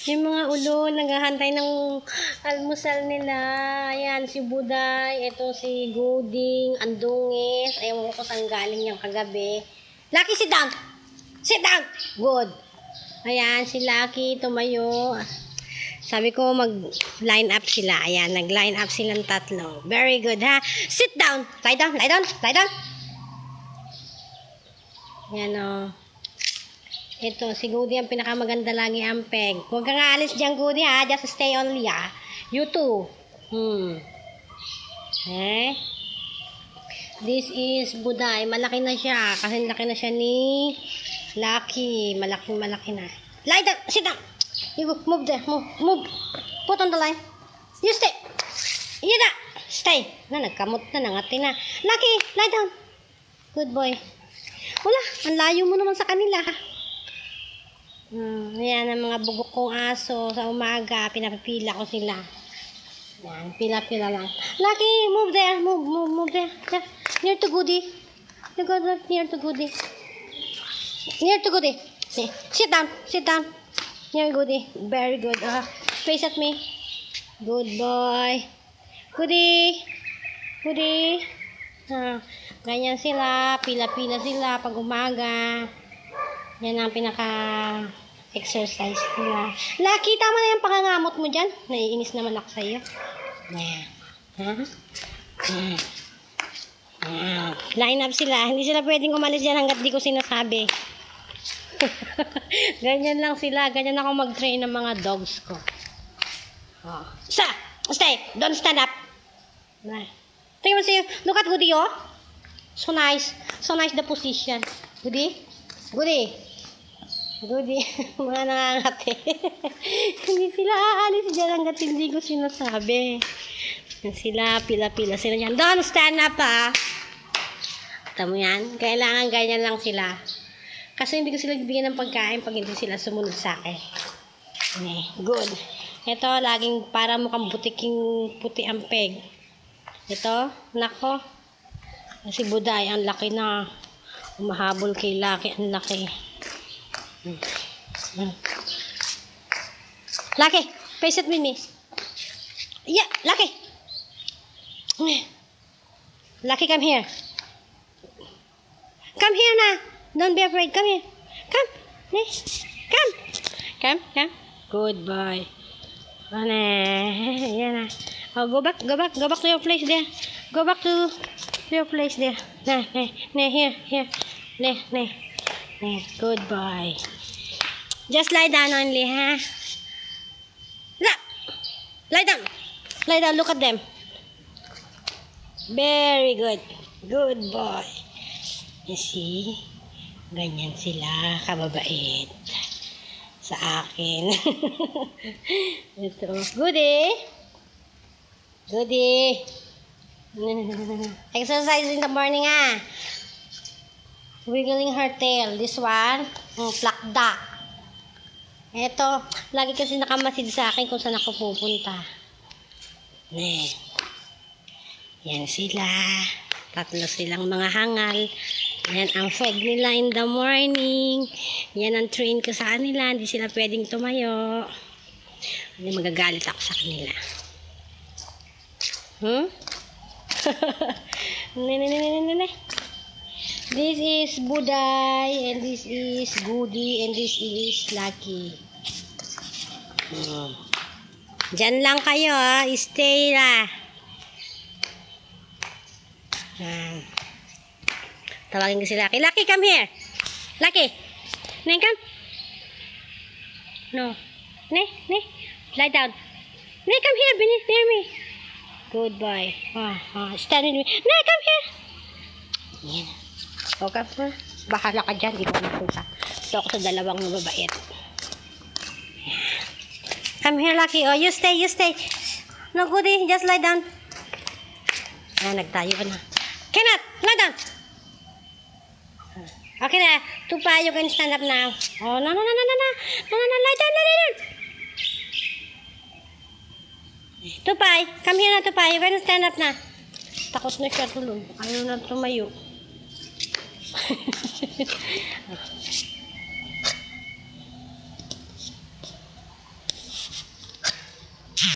Yung mga ulo, naghahantay ng almusal nila. Ayan, si Buday. Ito si Goding, Andungis. Ayaw ko saan galing yung kagabi. Lucky, sit down! Sit down! Good. Ayan, si Lucky, tumayo. Sabi ko, mag-line up sila. Ayan, nag-line up silang tatlo. Very good, ha? Sit down! Lie down, lie down, lie down! Ayan, o. Ito, si Goody ang pinakamaganda lagi ang peg. Huwag kang aalis dyan, Goody, ha? Just stay only, ha? You too. Eh? This is Buday. Malaki na siya. Kasi laki na siya ni Lucky. Malaki na. Lie down. Sit down. You go. Move there. Move. Put on the line. You stay. You da. Stay. Nagkamot na. Nangati na. Lucky, lie down. Good boy. Wala. Ang layo mo naman sa kanila, ha? Ayan ang mga bugok kong aso. Sa umaga, pinapipila ko sila. Ayan, pila-pila lang. Lucky, move there. Move there. Near to Goody. You go near to Goody. Near to Goody. Sit down. Sit down. Near Goody. Very good. Face at me. Good boy. Goody. Goody. Ganyan sila. Pila-pila sila pag umaga. Yan ang pinaka-exercise nila. Lucky, tama na yung pangangamot mo dyan. Naiinis naman ako sa'yo. Line up sila. Hindi sila pwedeng umalis dyan hanggat di ko sinasabi. Ganyan lang sila. Ganyan ako mag-train ng mga dogs ko. Stay! Don't stand up! Tingnan mo sa'yo. Look at Goody, oh. So nice. So nice the position. Goody? Goody. Goody. Mga nangangati. Hindi sila aalis dyan hanggat hindi ko sinasabi. Sila, pila-pila sila dyan. Don't stand up, ha. Tama yan. Kailangan ganyan lang sila. Kasi hindi ko sila bibigyan ng pagkain pag hindi sila sumunod sa akin. Okay. Good. Ito, laging para mukhang butiking puti ang peg. Ito, nako. Si Buday, ang laki na. Umahabol kay Lucky, ang laki. Lucky, face it with me. Yeah, Lucky. Lucky, come here. Come here na. Don't be afraid. Come here. Come. Come. Good boy. Yan na. Oh, go back to your place there. Go back to your place there. Here. Good boy. Just lie down only, ha? Lie down. Look at them. Very good. Good boy. You see? Ganyan sila kababait sa akin. Ito. Goody. Exercise in the morning, ha? Wiggling her tail. This one, plakda. Ito, lagi kasi nakamasid sa akin kung saan ako pupunta. Yan sila. Tatlo silang mga hangal. Yan ang feg nila in the morning. Yan ang train ko sa kanila. Hindi sila pwedeng tumayo. Hindi magagalit ako sa kanila. This is Buday, and this is Goody, and this is Lucky. Diyan lang kayo, ha? Stay na. Tawagin ko si Lucky. Lucky, come here. Lucky. Neng, come. No. Ne. Lie down. Ne, come here. Near me. Good boy. Stand with me. Ne, come here. Yan. Okay, ha? Bahala ka dyan. Di ko napunta. Ito ako sa dalawang mababait. Come here, Lucky. Oh, you stay. No, Goody. Just lie down. Nagtayo ka na. Cannot. Lie down. Okay na. Tupa, you can stand up now. Oh, no. Lie down. Tupay. Come here na, Tupay. You can stand up na. Takot na siya tulog. Ayaw na tumayo.